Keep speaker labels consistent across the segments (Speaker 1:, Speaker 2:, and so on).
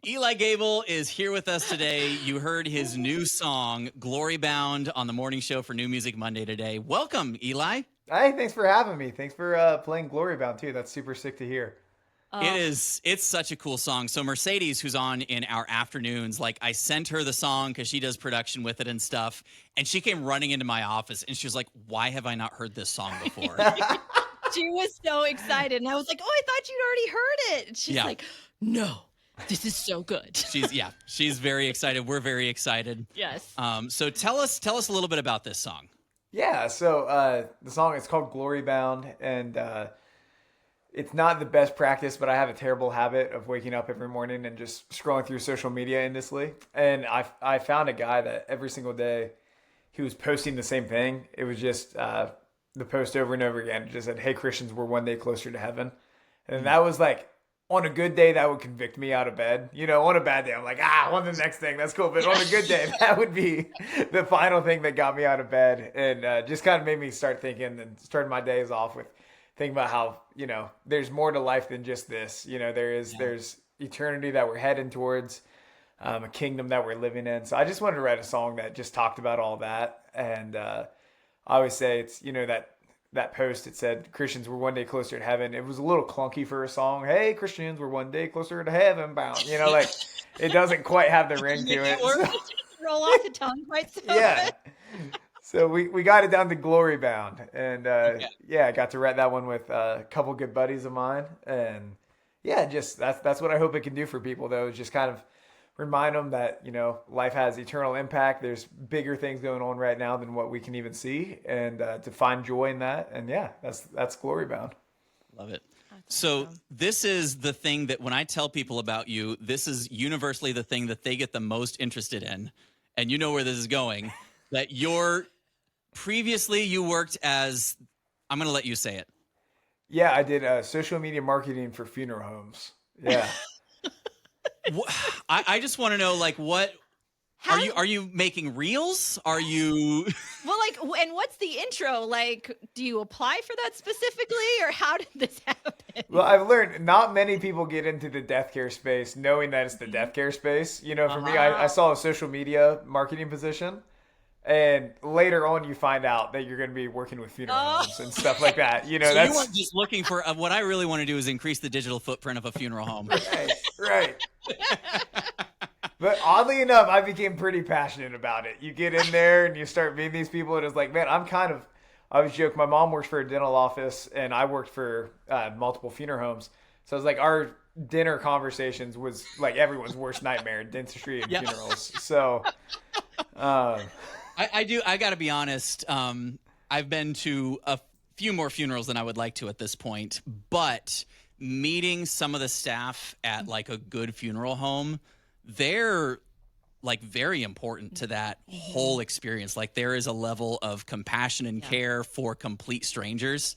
Speaker 1: Eli Gable is here with us today. You heard his new song, Glory Bound, on the morning show for New Music Monday today. Welcome, Eli.
Speaker 2: Hey, thanks for having me. Thanks for playing Glory Bound too. That's super sick to hear.
Speaker 1: It's such a cool song. So Mercedes, who's on in our afternoons, like I sent her the song because she does production with it and stuff. And she came running into my office and she was like, why have I not heard this song before?
Speaker 3: She was so excited. And I was like, oh, I thought you'd already heard it. And she's like, no, this is so good.
Speaker 1: She's very excited. We're very excited.
Speaker 3: Yes.
Speaker 1: So tell us a little bit about this song.
Speaker 2: Yeah, so the song is called Glory Bound, and it's not the best practice, but I have a terrible habit of waking up every morning and just scrolling through social media endlessly. And I found a guy that every single day he was posting the same thing. It was just the post over and over again. It just said, "Hey Christians, we're one day closer to heaven," and that was like, on a good day, that would convict me out of bed. You know, on a bad day, I'm like, on the next thing, that's cool. But on a good day, that would be the final thing that got me out of bed, and just kind of made me start thinking and started my days off with thinking about how, you know, there's more to life than just this. You know, there's eternity that we're heading towards, a kingdom that we're living in. So I just wanted to write a song that just talked about all that. And I always say it's, you know, that post, it said, Christians, we're one day closer to heaven. It was a little clunky for a song. Hey, Christians, we're one day closer to heaven bound. You know, like, it doesn't quite have the ring to it.
Speaker 3: Or so. Roll off the tongue quite so
Speaker 2: yeah. So we got it down to Glory Bound. And I got to write that one with a couple good buddies of mine. And yeah, just that's what I hope it can do for people, though, is just kind of remind them that, you know, life has eternal impact. There's bigger things going on right now than what we can even see, and to find joy in that. And yeah, that's Glory Bound.
Speaker 1: Love it. So this is the thing that when I tell people about you, this is universally the thing that they get the most interested in. And you know where this is going, that previously you worked as, I'm going to let you say it.
Speaker 2: Yeah, I did social media marketing for funeral homes. Yeah.
Speaker 1: I just want to know, like, what are you making reels? Are you
Speaker 3: well, like, and what's the intro? Like, do you apply for that specifically, or how did this happen?
Speaker 2: Well, I've learned not many people get into the death care space knowing that it's the death care space. You know, for me, I saw a social media marketing position, and later on you find out that you're going to be working with funeral homes and stuff like that. You know,
Speaker 1: so you weren't just looking for what I really want to do is increase the digital footprint of a funeral home.
Speaker 2: Right. But oddly enough, I became pretty passionate about it. You get in there and you start meeting these people, and it's like, man, I always joke, my mom works for a dental office and I worked for multiple funeral homes. So it's like our dinner conversations was like everyone's worst nightmare, dentistry and funerals. So
Speaker 1: I got to be honest. I've been to a few more funerals than I would like to at this point, but meeting some of the staff at like a good funeral home, they're like very important to that whole experience. Like there is a level of compassion and care for complete strangers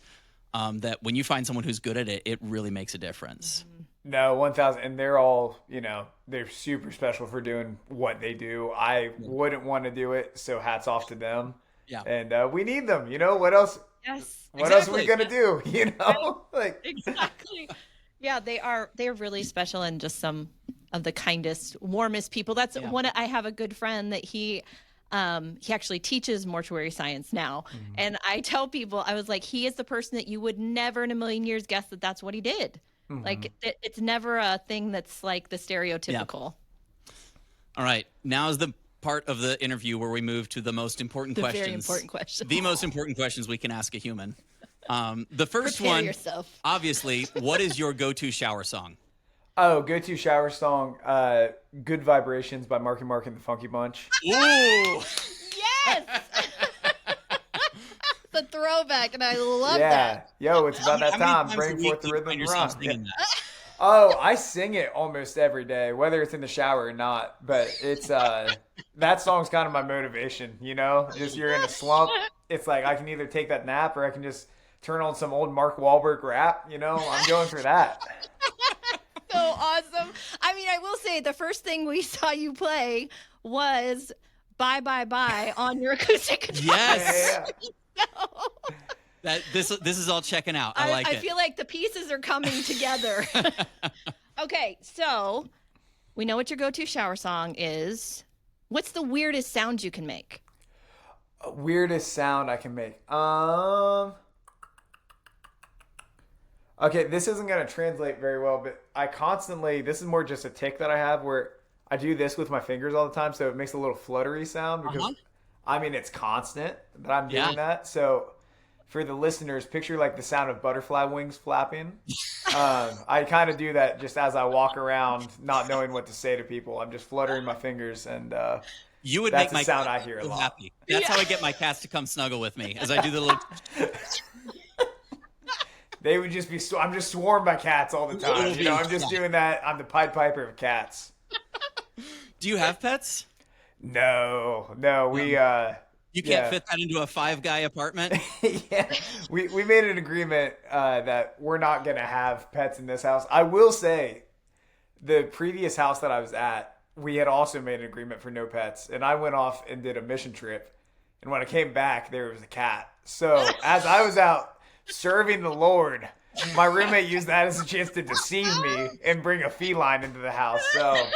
Speaker 1: that when you find someone who's good at it, it really makes a difference.
Speaker 2: No, 1,000. And they're all, you know, they're super special for doing what they do. I wouldn't want to do it. So hats off to them. Yeah. And we need them. You know, what else?
Speaker 3: Yes.
Speaker 2: What else are we going to do? You know, like
Speaker 3: exactly. Yeah, they're really special and just some of the kindest, warmest people. That's one. I have a good friend that he actually teaches mortuary science now. And I tell people, I was like, he is the person that you would never in a million years guess that that's what he did. Like it's never a thing that's like the stereotypical.
Speaker 1: All right. Now is the part of the interview where we move to the most important questions.
Speaker 3: Very important questions.
Speaker 1: The most important questions we can ask a human. The first
Speaker 3: Prepare
Speaker 1: one,
Speaker 3: yourself.
Speaker 1: Obviously, what is your go-to shower song?
Speaker 2: Oh, go-to shower song, Good Vibrations by Marky Mark and the Funky Bunch.
Speaker 1: Ooh!
Speaker 3: Yes! The throwback, and I love that.
Speaker 2: Yo, it's about that time. Bring forth the rhythm and run. Oh, I sing it almost every day, whether it's in the shower or not. But it's that song's kind of my motivation, you know? Just you're in a slump. It's like I can either take that nap or I can just turn on some old Mark Wahlberg rap, you know? I'm going for that.
Speaker 3: So awesome. I mean, I will say the first thing we saw you play was Bye Bye Bye on your acoustic guitar.
Speaker 1: Yes. This is all checking out. I like it.
Speaker 3: I feel like the pieces are coming together. Okay, so We know what your go-to shower song is. What's the weirdest sound you can make?
Speaker 2: Weirdest sound I can make. Okay, this isn't gonna translate very well, but I constantly. This is more just a tick that I have where I do this with my fingers all the time, so it makes a little fluttery sound because I mean it's constant that I'm doing that. So for the listeners, picture like the sound of butterfly wings flapping. I kind of do that just as I walk around, not knowing what to say to people. I'm just fluttering my fingers, and
Speaker 1: you would
Speaker 2: that's
Speaker 1: make my
Speaker 2: the sound I
Speaker 1: cat
Speaker 2: hear a
Speaker 1: so
Speaker 2: lot.
Speaker 1: happy. That's how I get my cats to come snuggle with me, as I do the little.
Speaker 2: They would just be. I'm just swarmed by cats all the time. You know, I'm just doing that. I'm the Pied Piper of cats.
Speaker 1: Do you have pets?
Speaker 2: No, we.
Speaker 1: You can't fit that into a 5-guy apartment?
Speaker 2: Yeah, we made an agreement that we're not gonna have pets in this house. I will say, the previous house that I was at, we had also made an agreement for no pets, and I went off and did a mission trip, and when I came back, there was a cat. So as I was out serving the Lord, my roommate used that as a chance to deceive me and bring a feline into the house. So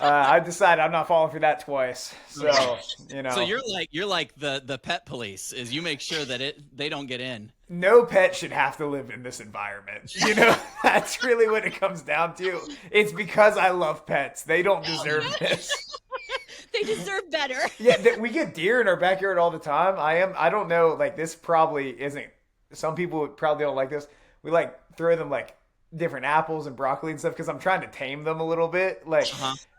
Speaker 2: I decided I'm not falling for that twice. So you know,
Speaker 1: so you're like the pet police. Is you make sure that they don't get in.
Speaker 2: No pet should have to live in this environment. You know, that's really what it comes down to. It's because I love pets. They don't deserve this.
Speaker 3: They deserve better.
Speaker 2: Yeah, we get deer in our backyard all the time. I don't know, like this probably isn't. Some people probably don't like this. We like throw them like different apples and broccoli and stuff because I'm trying to tame them a little bit. Like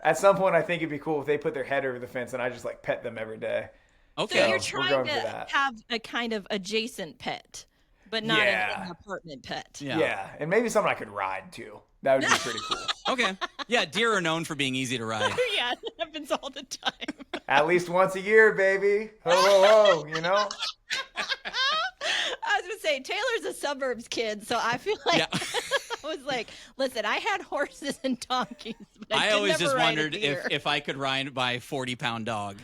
Speaker 2: at some point, I think it'd be cool if they put their head over the fence and I just like pet them every day.
Speaker 3: Okay, so you're trying to have a kind of adjacent pet, but not an apartment pet.
Speaker 2: Yeah, and maybe something I could ride too. That would be pretty cool.
Speaker 1: Okay. Yeah, deer are known for being easy to ride.
Speaker 3: Yeah, it happens all the time.
Speaker 2: At least once a year, baby. Ho, ho, ho, you know?
Speaker 3: I was going to say, Taylor's a suburbs kid, so I feel like I was like, listen, I had horses and donkeys, but I
Speaker 1: always just wondered
Speaker 3: if
Speaker 1: I could ride by a 40-pound dog.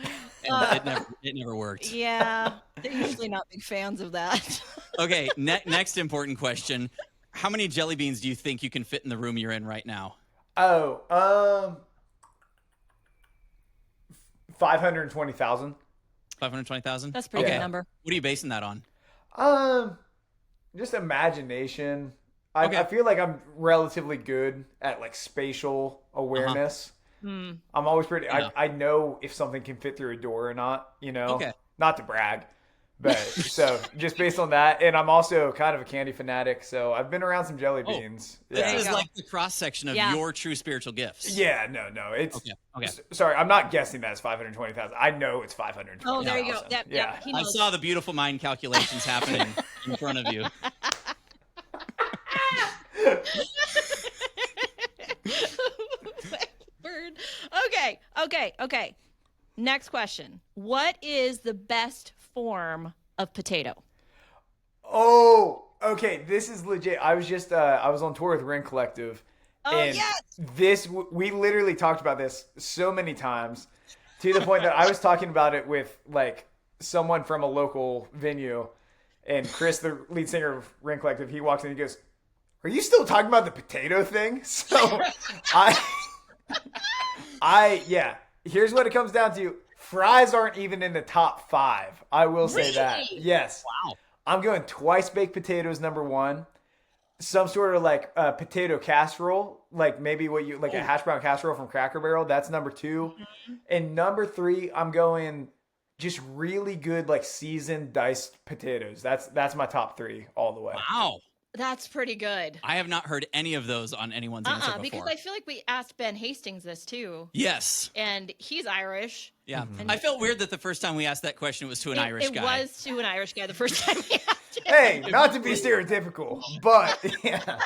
Speaker 1: And it never worked.
Speaker 3: Yeah, they're usually not big fans of that.
Speaker 1: Okay, next important question. How many jelly beans do you think you can fit in the room you're in right now?
Speaker 2: 520,000.
Speaker 1: 520,000?
Speaker 3: That's a pretty good number.
Speaker 1: What are you basing that on?
Speaker 2: Just imagination. I feel like I'm relatively good at like spatial awareness. I'm always pretty. I know if something can fit through a door or not. You know.
Speaker 1: Okay.
Speaker 2: Not to brag, but so just based on that, and I'm also kind of a candy fanatic, so I've been around some jelly beans.
Speaker 1: This is like the cross section of your true spiritual gifts.
Speaker 2: Yeah. No. It's
Speaker 1: okay.
Speaker 2: Sorry, I'm not guessing that it's 520,000. I know it's 520,000.
Speaker 3: Oh, there you go.
Speaker 2: Yeah.
Speaker 3: He knows.
Speaker 1: I saw the beautiful mind calculations happening in front of you.
Speaker 3: Bird. Okay. Next question. What is the best form of potato?
Speaker 2: Oh, okay. This is legit. I was just I was on tour with Ren Collective.
Speaker 3: Oh,
Speaker 2: and
Speaker 3: yes.
Speaker 2: We literally talked about this so many times to the point that I was talking about it with like someone from a local venue, and Chris, the lead singer of Ren Collective, he walks in and he goes, "Are you still talking about the potato thing?" So here's what it comes down to. Fries aren't even in the top 5. I will say that. Yes.
Speaker 1: Wow.
Speaker 2: I'm going twice baked potatoes, number 1. Some sort of like potato casserole, like maybe a hash brown casserole from Cracker Barrel. That's number 2. And number 3, I'm going just really good like seasoned diced potatoes. That's my top 3 all the way.
Speaker 1: Wow.
Speaker 3: That's pretty good.
Speaker 1: I have not heard any of those on anyone's answer before.
Speaker 3: Because I feel like we asked Ben Hastings this too.
Speaker 1: Yes.
Speaker 3: And he's Irish.
Speaker 1: Yeah. Mm-hmm. I felt weird that the first time we asked that question it was to an Irish guy.
Speaker 3: It was to an Irish guy the first time we asked him.
Speaker 2: Hey, not to be stereotypical, but yeah.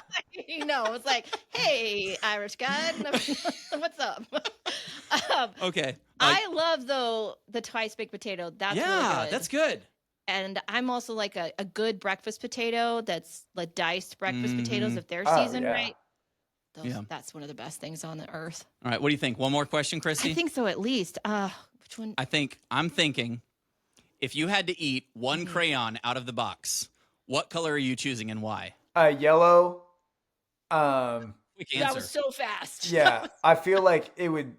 Speaker 3: You know, it's like, hey, Irish guy, what's up?
Speaker 1: Okay.
Speaker 3: I love, though, the twice baked potato. That's really good.
Speaker 1: That's good.
Speaker 3: And I'm also like a good breakfast potato that's like diced breakfast potatoes if they're seasoned right. That's one of the best things on the earth.
Speaker 1: All right. What do you think? One more question, Kristy?
Speaker 3: I think so, at least. Which one?
Speaker 1: I'm thinking if you had to eat one crayon out of the box, what color are you choosing and why?
Speaker 2: Yellow,
Speaker 1: Quick
Speaker 3: That
Speaker 1: answer.
Speaker 3: was so fast.
Speaker 2: Yeah, I feel like it would.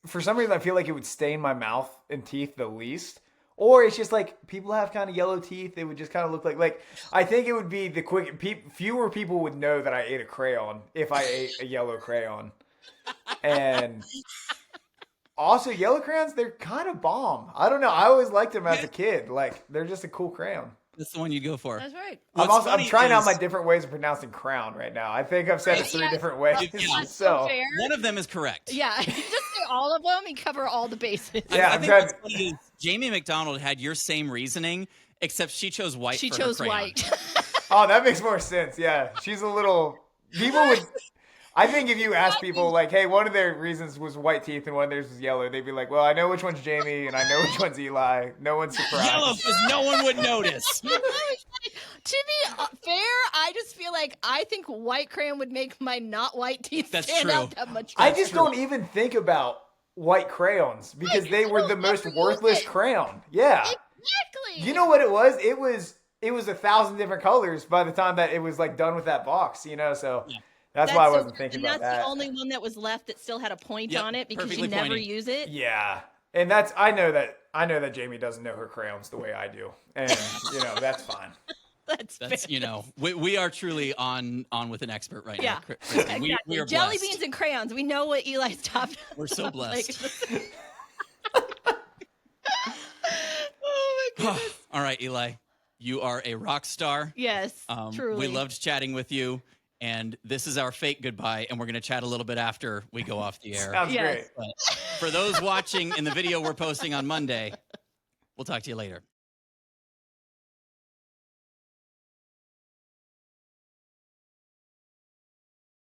Speaker 2: For some reason, I feel like it would stain my mouth and teeth the least. Or it's just like people have kind of yellow teeth. It would just kind of look like I think it would be the fewer people would know that I ate a crayon if I ate a yellow crayon. And also, yellow crayons, they're kind of bomb. I don't know. I always liked them as a kid. Like, they're just a cool crayon.
Speaker 1: That's the one you'd go for.
Speaker 3: That's right.
Speaker 2: I'm trying out my different ways of pronouncing crown right now. I think I've said it 3 different ways.
Speaker 1: Yeah.
Speaker 2: So
Speaker 3: fair.
Speaker 1: One of them is correct.
Speaker 3: Yeah, you just say all of them and cover all the bases.
Speaker 2: Yeah,
Speaker 1: I
Speaker 2: I'm
Speaker 1: think
Speaker 2: trying
Speaker 1: what's funny is Jamie McDonald had your same reasoning, except she chose white.
Speaker 3: She
Speaker 1: for
Speaker 3: chose
Speaker 1: her crayon.
Speaker 3: white.
Speaker 2: Oh, that makes more sense. Yeah, she's a little. People would. I think if you ask people like, "Hey, one of their reasons was white teeth and one of theirs was yellow," they'd be like, "Well, I know which one's Jamie and I know which one's Eli. No one's surprised."
Speaker 1: Yellow, because no one would notice.
Speaker 3: To be fair, I just feel like I think white crayon would make my not white teeth
Speaker 1: That's
Speaker 3: stand
Speaker 1: true.
Speaker 3: out that much.
Speaker 2: I just don't even think about white crayons because they were the most worthless crayon. Yeah.
Speaker 3: Exactly.
Speaker 2: You know what it was? It was 1,000 different colors by the time that it was like done with that box. So. Yeah. That's why I wasn't thinking about that.
Speaker 3: And that's the only one that was left that still had a point on it because you never use it.
Speaker 2: Yeah. And I know that Jamie doesn't know her crayons the way I do. And that's fine.
Speaker 3: That's
Speaker 1: we are truly on with an expert right now. Kristy.
Speaker 3: Exactly.
Speaker 1: We are
Speaker 3: jelly
Speaker 1: blessed.
Speaker 3: beans and crayons. We know what Eli's top.
Speaker 1: We're so blessed.
Speaker 3: Oh my goodness.
Speaker 1: All right, Eli, you are a rock star.
Speaker 3: Yes, truly.
Speaker 1: We loved chatting with you. And this is our fake goodbye, and we're going to chat a little bit after we go off the air.
Speaker 2: Sounds great.
Speaker 1: But for those watching in the video we're posting on Monday, we'll talk to you later.